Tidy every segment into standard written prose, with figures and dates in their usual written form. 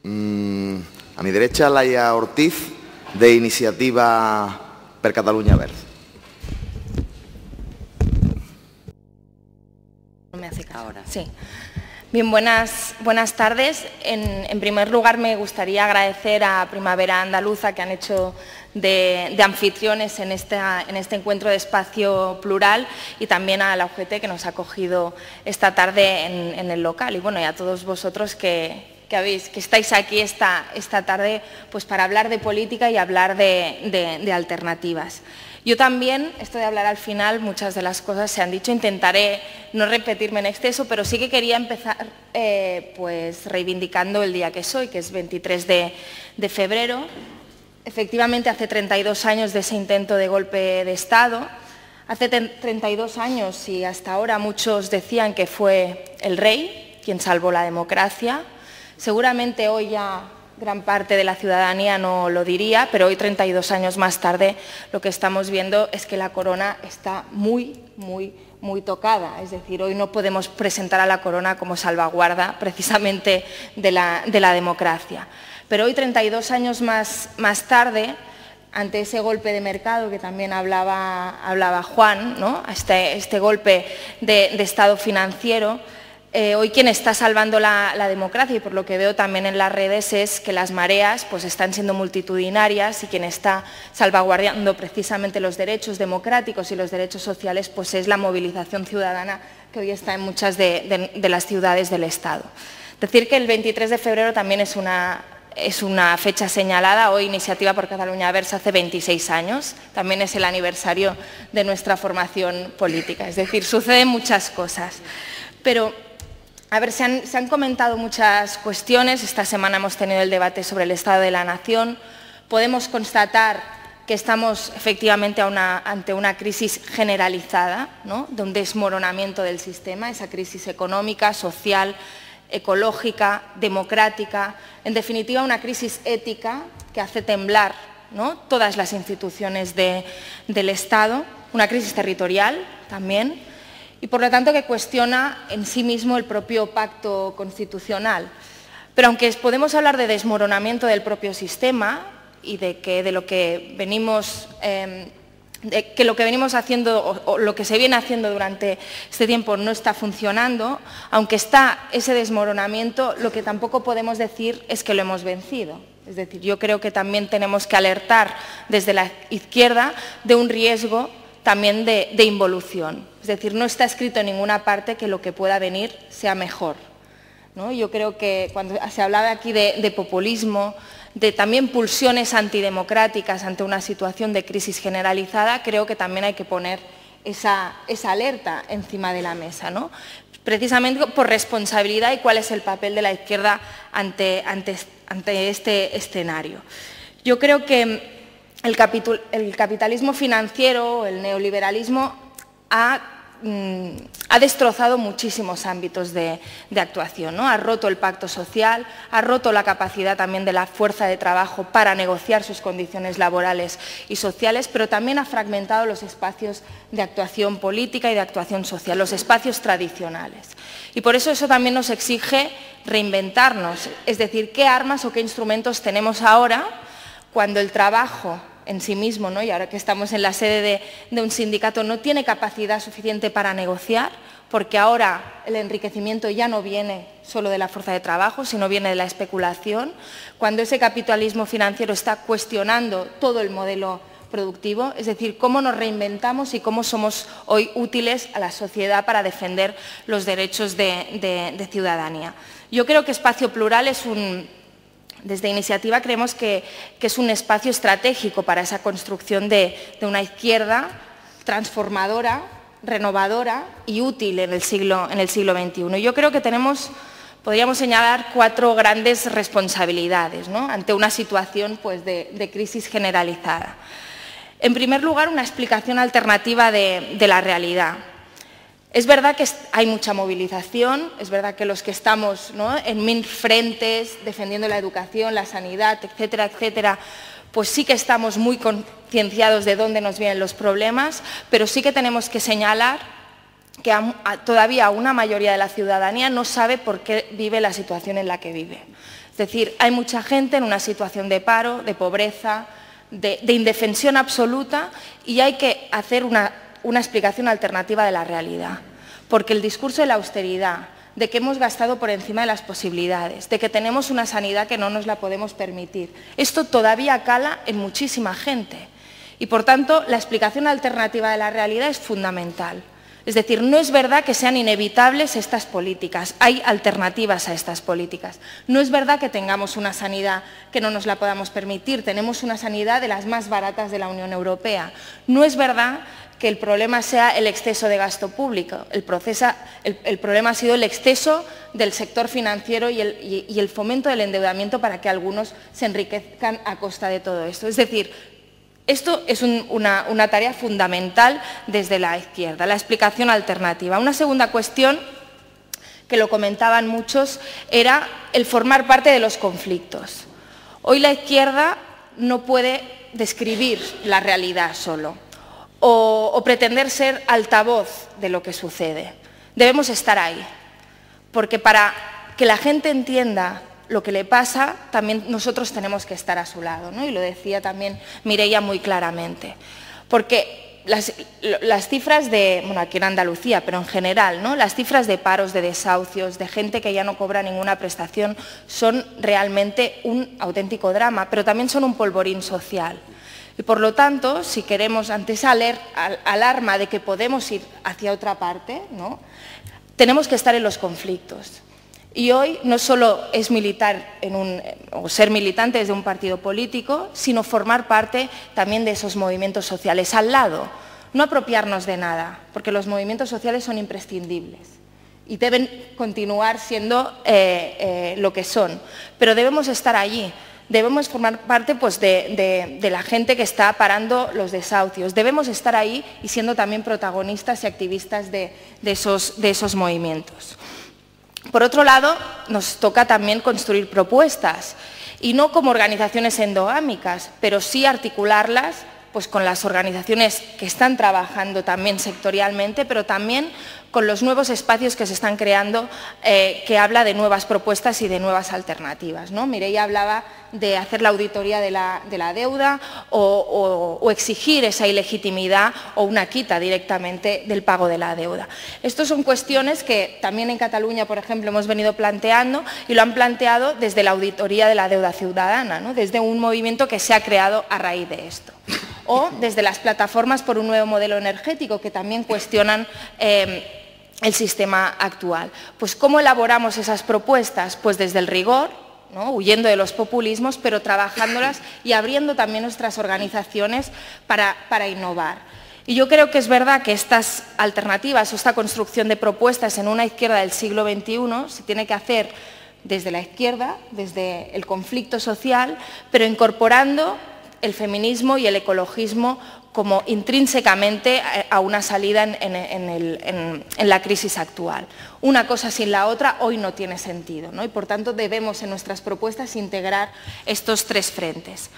A mi derecha, Laia Ortiz, de Iniciativa per Catalunya Verds. No me hace caso. Ahora. Sí. Bien, buenas tardes. En primer lugar, me gustaría agradecer a Primavera Andaluza, que han hecho de anfitriones en este encuentro de espacio plural, y también a la UGT, que nos ha acogido esta tarde en el local. Y bueno, y a todos vosotros que estáis aquí esta tarde, pues para hablar de política y hablar de alternativas. Yo también, esto de hablar al final, muchas de las cosas se han dicho, intentaré no repetirme en exceso, pero sí que quería empezar pues reivindicando el día que es hoy, que es 23 de febrero. Efectivamente, hace 32 años de ese intento de golpe de Estado. Hace 32 años, y hasta ahora muchos decían que fue el rey quien salvó la democracia. Seguramente hoy ya gran parte de la ciudadanía no lo diría, pero hoy, 32 años más tarde, lo que estamos viendo es que la corona está muy tocada. Es decir, hoy no podemos presentar a la corona como salvaguarda precisamente de la democracia. Pero hoy, 32 años más tarde, ante ese golpe de mercado que también hablaba Juan, ¿no? este golpe de Estado financiero, hoy quien está salvando la democracia, y por lo que veo también en las redes, es que las mareas pues están siendo multitudinarias, y quien está salvaguardando precisamente los derechos democráticos y los derechos sociales pues es la movilización ciudadana que hoy está en muchas de las ciudades del Estado. Decir que el 23 de febrero también es una fecha señalada. Hoy Iniciativa per Catalunya Verds hace 26 años, también es el aniversario de nuestra formación política. Es decir, suceden muchas cosas. Pero a ver, se han comentado muchas cuestiones. Esta semana hemos tenido el debate sobre el Estado de la Nación. Podemos constatar que estamos efectivamente ante una crisis generalizada, ¿no? De un desmoronamiento del sistema, esa crisis económica, social, ecológica, democrática, en definitiva una crisis ética que hace temblar, ¿no? Todas las instituciones del Estado, una crisis territorial también, y por lo tanto que cuestiona en sí mismo el propio pacto constitucional. Pero aunque podemos hablar de desmoronamiento del propio sistema y de que lo que venimos haciendo o lo que se viene haciendo durante este tiempo no está funcionando, aunque está ese desmoronamiento, lo que tampoco podemos decir es que lo hemos vencido. Es decir, yo creo que también tenemos que alertar desde la izquierda de un riesgo también de involución. Es decir, no está escrito en ninguna parte que lo que pueda venir sea mejor, ¿no? Yo creo que cuando se hablaba aquí de populismo, de también pulsiones antidemocráticas ante una situación de crisis generalizada, creo que también hay que poner esa alerta encima de la mesa, ¿no? Precisamente por responsabilidad y cuál es el papel de la izquierda ante este escenario. Yo creo que el capitalismo financiero, el neoliberalismo, ha destrozado muchísimos ámbitos de actuación, ¿no? Ha roto el pacto social, ha roto la capacidad también de la fuerza de trabajo para negociar sus condiciones laborales y sociales, pero también ha fragmentado los espacios de actuación política y de actuación social, los espacios tradicionales. Y por eso también nos exige reinventarnos, es decir, qué armas o qué instrumentos tenemos ahora cuando el trabajo en sí mismo, ¿no? Y ahora que estamos en la sede de un sindicato, no tiene capacidad suficiente para negociar, porque ahora el enriquecimiento ya no viene solo de la fuerza de trabajo, sino viene de la especulación, cuando ese capitalismo financiero está cuestionando todo el modelo productivo, es decir, cómo nos reinventamos y cómo somos hoy útiles a la sociedad para defender los derechos de ciudadanía. Yo creo que Espacio Plural desde Iniciativa creemos que es un espacio estratégico para esa construcción de una izquierda transformadora, renovadora y útil en el siglo XXI. Yo creo que podríamos señalar 4 grandes responsabilidades, ¿no? Ante una situación pues, de crisis generalizada. En primer lugar, una explicación alternativa de la realidad. Es verdad que hay mucha movilización, es verdad que los que estamos, ¿no? en 1000 frentes defendiendo la educación, la sanidad, etcétera, etcétera, pues sí que estamos muy concienciados de dónde nos vienen los problemas, pero sí que tenemos que señalar que todavía una mayoría de la ciudadanía no sabe por qué vive la situación en la que vive. Es decir, hay mucha gente en una situación de paro, de pobreza, de indefensión absoluta, y hay que hacer una explicación alternativa de la realidad. Porque el discurso de la austeridad, de que hemos gastado por encima de las posibilidades, de que tenemos una sanidad que no nos la podemos permitir, esto todavía cala en muchísima gente. Y por tanto, la explicación alternativa de la realidad es fundamental. Es decir, no es verdad que sean inevitables estas políticas, hay alternativas a estas políticas. No es verdad que tengamos una sanidad que no nos la podamos permitir, tenemos una sanidad de las más baratas de la Unión Europea. No es verdad que el problema sea el exceso de gasto público, el problema ha sido el exceso del sector financiero y el fomento del endeudamiento para que algunos se enriquezcan a costa de todo esto. Es decir, esto es una tarea fundamental desde la izquierda, la explicación alternativa. Una segunda cuestión, que lo comentaban muchos, era el formar parte de los conflictos. Hoy la izquierda no puede describir la realidad solo o pretender ser altavoz de lo que sucede. Debemos estar ahí, porque para que la gente entienda lo que le pasa, también nosotros tenemos que estar a su lado, ¿no? Y lo decía también Mireia muy claramente. Porque las cifras bueno, aquí en Andalucía, pero en general, ¿no? Las cifras de paros, de desahucios, de gente que ya no cobra ninguna prestación, son realmente un auténtico drama, pero también son un polvorín social. Y por lo tanto, si queremos, ante esa alarma de que podemos ir hacia otra parte, ¿no?, tenemos que estar en los conflictos. Y hoy no solo es militar o ser militantes de un partido político, sino formar parte también de esos movimientos sociales al lado. No apropiarnos de nada, porque los movimientos sociales son imprescindibles y deben continuar siendo lo que son. Pero debemos estar allí, debemos formar parte pues, de la gente que está parando los desahucios. Debemos estar ahí y siendo también protagonistas y activistas de esos movimientos. Por otro lado, nos toca también construir propuestas, y no como organizaciones endogámicas, pero sí articularlas pues, con las organizaciones que están trabajando también sectorialmente, pero también con los nuevos espacios que se están creando, que habla de nuevas propuestas y de nuevas alternativas, ¿no? Mireia hablaba de hacer la auditoría de la deuda o exigir esa ilegitimidad o una quita directamente del pago de la deuda. Estas son cuestiones que también en Cataluña, por ejemplo, hemos venido planteando, y lo han planteado desde la auditoría de la deuda ciudadana, ¿no?, desde un movimiento que se ha creado a raíz de esto. O desde las plataformas por un nuevo modelo energético, que también cuestionan el sistema actual. Pues ¿cómo elaboramos esas propuestas? Pues desde el rigor, ¿no?, huyendo de los populismos, pero trabajándolas y abriendo también nuestras organizaciones para innovar. Y yo creo que es verdad que estas alternativas o esta construcción de propuestas en una izquierda del siglo XXI se tiene que hacer desde la izquierda, desde el conflicto social, pero incorporando el feminismo y el ecologismo como intrínsecamente a una salida en la crisis actual. Una cosa sin la otra hoy no tiene sentido, ¿no? Y por tanto debemos en nuestras propuestas integrar estos tres frentes.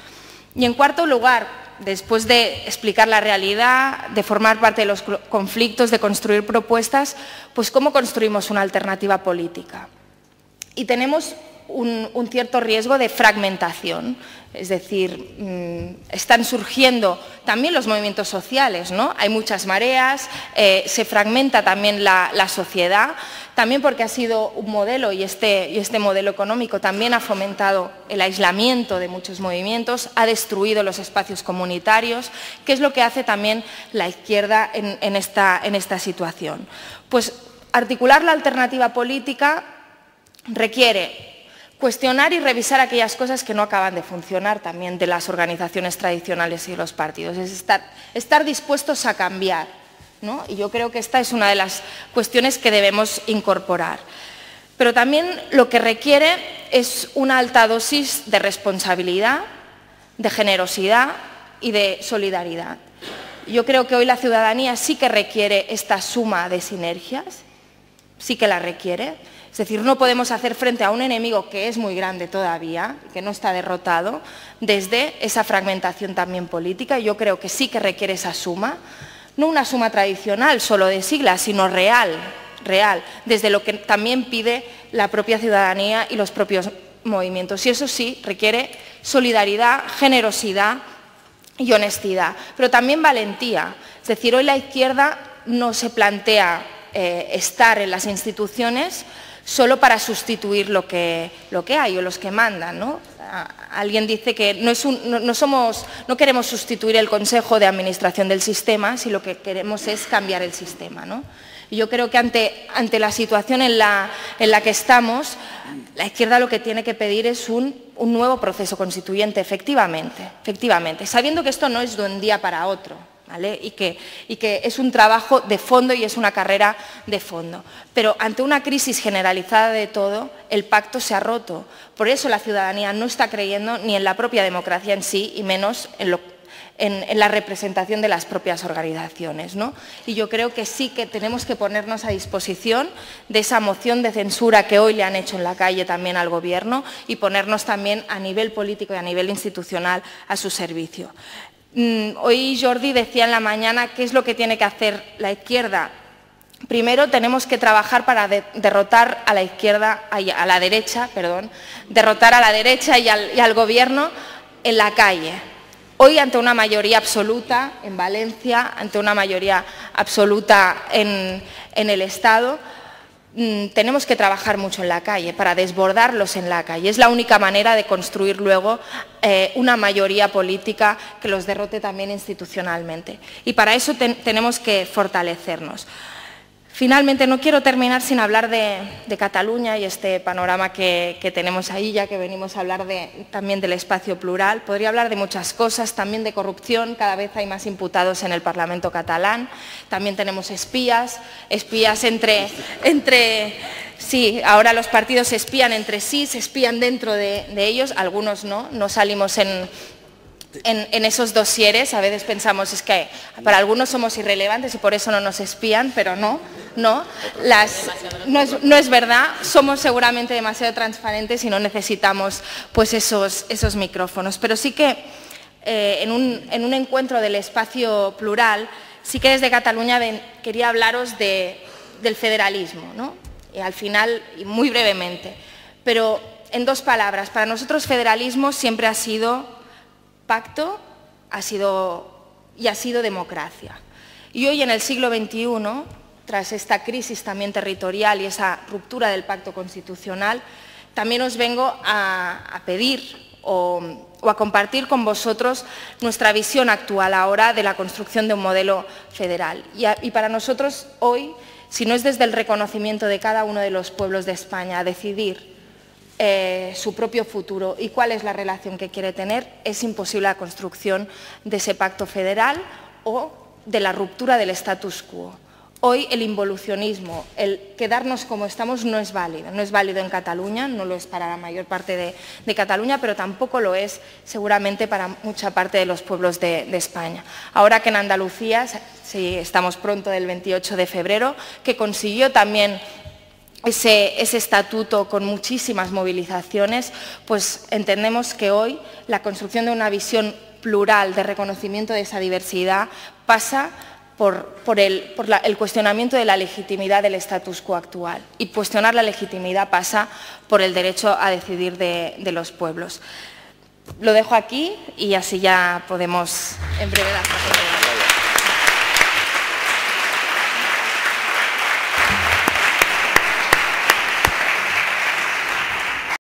Y en cuarto lugar, después de explicar la realidad, de formar parte de los conflictos, de construir propuestas, pues ¿cómo construimos una alternativa política? Y tenemos un cierto riesgo de fragmentación, es decir, están surgiendo también los movimientos sociales, ¿no? Hay muchas mareas, se fragmenta también la sociedad, también porque ha sido un modelo y este modelo económico también ha fomentado el aislamiento de muchos movimientos, ha destruido los espacios comunitarios, que es lo que hace también la izquierda en esta situación. Pues articular la alternativa política requiere cuestionar y revisar aquellas cosas que no acaban de funcionar también de las organizaciones tradicionales y de los partidos. Es estar dispuestos a cambiar, ¿no? Y yo creo que esta es una de las cuestiones que debemos incorporar. Pero también lo que requiere es una alta dosis de responsabilidad, de generosidad y de solidaridad. Yo creo que hoy la ciudadanía sí que requiere esta suma de sinergias, sí que la requiere. Es decir, no podemos hacer frente a un enemigo que es muy grande todavía, que no está derrotado, desde esa fragmentación también política. Yo creo que sí que requiere esa suma, no una suma tradicional solo de siglas, sino real, desde lo que también pide la propia ciudadanía y los propios movimientos. Y eso sí, requiere solidaridad, generosidad y honestidad, pero también valentía. Es decir, hoy la izquierda no se plantea estar en las instituciones solo para sustituir lo que hay o los que mandan, ¿no? Alguien dice que no queremos sustituir el Consejo de Administración del sistema, si lo que queremos es cambiar el sistema, ¿no? Y yo creo que ante la situación en la que estamos, la izquierda lo que tiene que pedir es un nuevo proceso constituyente, efectivamente, sabiendo que esto no es de un día para otro, ¿vale? Y que es un trabajo de fondo y es una carrera de fondo. Pero ante una crisis generalizada de todo, el pacto se ha roto. Por eso la ciudadanía no está creyendo ni en la propia democracia en sí y menos en la representación de las propias organizaciones, ¿no? Y yo creo que sí que tenemos que ponernos a disposición de esa moción de censura que hoy le han hecho en la calle también al Gobierno y ponernos también a nivel político y a nivel institucional a su servicio. Hoy Jordi decía en la mañana qué es lo que tiene que hacer la izquierda. Primero tenemos que trabajar para derrotar a la derecha y al Gobierno en la calle. Hoy, ante una mayoría absoluta en Valencia, ante una mayoría absoluta en el Estado, tenemos que trabajar mucho en la calle, para desbordarlos en la calle. Es la única manera de construir luego una mayoría política que los derrote también institucionalmente. Y para eso tenemos que fortalecernos. Finalmente, no quiero terminar sin hablar de Cataluña y este panorama que tenemos ahí, ya que venimos a hablar también del espacio plural. Podría hablar de muchas cosas, también de corrupción. Cada vez hay más imputados en el Parlamento catalán. También tenemos espías entre sí, ahora los partidos se espían entre sí, se espían dentro de ellos, algunos no salimos en esos dosieres. A veces pensamos es que para algunos somos irrelevantes y por eso no nos espían, pero no es verdad. Somos seguramente demasiado transparentes y no necesitamos pues esos micrófonos. Pero sí que en un encuentro del espacio plural, sí que desde Cataluña quería hablaros del federalismo, ¿no? Y al final, y muy brevemente, pero en dos palabras. Para nosotros federalismo siempre ha sido pacto, ha sido democracia. Y hoy, en el siglo XXI, tras esta crisis también territorial y esa ruptura del pacto constitucional, también os vengo a pedir o a compartir con vosotros nuestra visión actual ahora de la construcción de un modelo federal. Y para nosotros hoy, si no es desde el reconocimiento de cada uno de los pueblos de España a decidir su propio futuro y cuál es la relación que quiere tener, es imposible la construcción de ese pacto federal o de la ruptura del status quo. Hoy el involucionismo, el quedarnos como estamos, no es válido en Cataluña, no lo es para la mayor parte de Cataluña, pero tampoco lo es seguramente para mucha parte de los pueblos de España. Ahora que en Andalucía, sí, estamos pronto del 28 de febrero, que consiguió también ese estatuto con muchísimas movilizaciones, pues entendemos que hoy la construcción de una visión plural de reconocimiento de esa diversidad pasa por el cuestionamiento de la legitimidad del status quo actual. Y cuestionar la legitimidad pasa por el derecho a decidir de los pueblos. Lo dejo aquí y así ya podemos en brevedad.